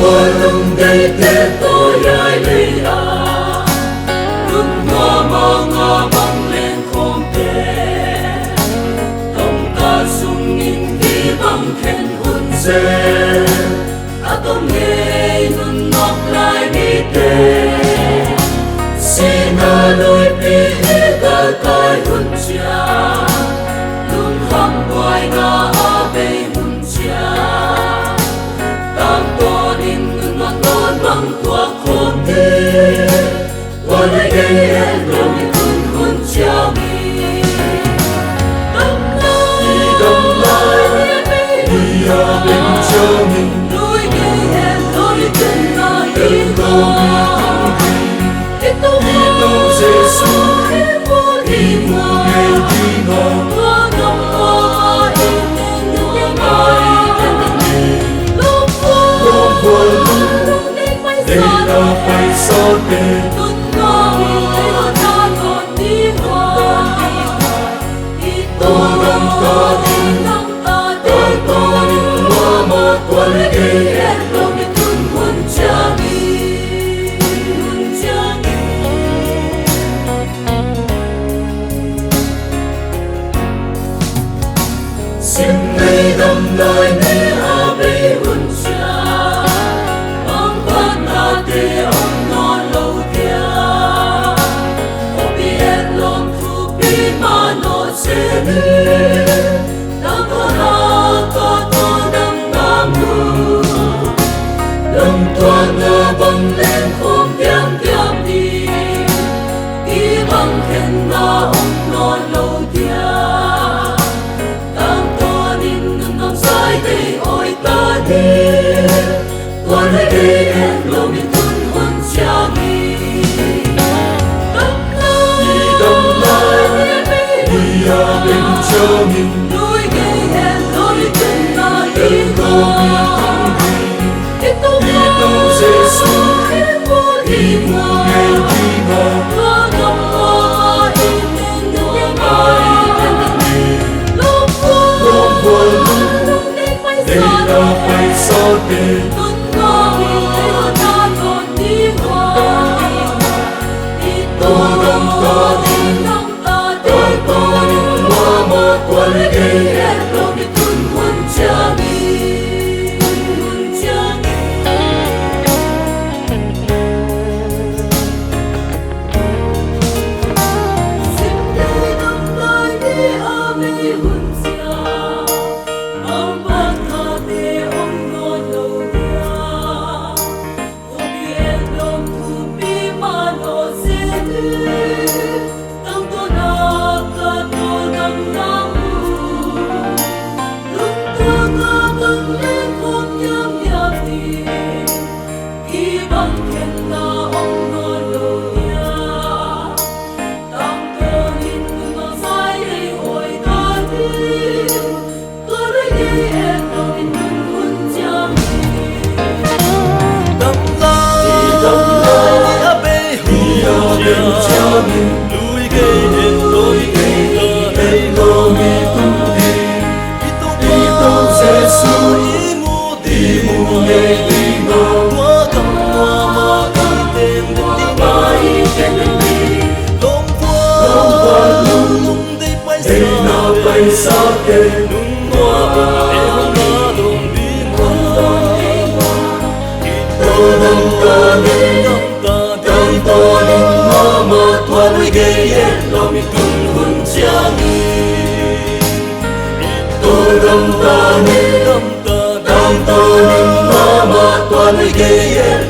qua lung đầy thế tôi ai lấy lung hoa mà băng lên không thể tổng ta sung in đi băng khen hôn dê tôi nghe nun ngọc lại đi tê xin đôi bi cả tai hôn cha luôn khăm hoài ngã bê hôn cha tam to din nun ngọc non băng tua khôn tê qua đây đây lòng hôn hôn cha mi đông lai đi bên cha mình phải so bề tôi đâm ta đi tôi hoa mà qua đây lòng đi thương hôn cha đi xin ngày đâm lời nghe bê hôn cha băng lên không tiêm đi đi băng khen na ông non lâu tia tam to nín ngâm say đây ôi ta đi qua nơi đây em lâu mình tuân hôn cha mi đông lai đi bên cha mình núi cây em lối chân na đi Giêsu đi mùa ngày đi mà lúc qua lúc đây là phải so bề tôi đâm ta đi hoa mà qua đây lòng đi thương hôn cha mi Lui gây tôi gây lo mi tu đi tu Giêsu đi mùa ngày đi mà hoa cầm tên đi mai tên đi lom qua lung đây nào bay xa kề lung hoa em na đồng đi tôi đâm ta đi tôi gây lòng thương hôn cha mi tôi đâm ta ni đâm ta tôi hoa mà tôi gây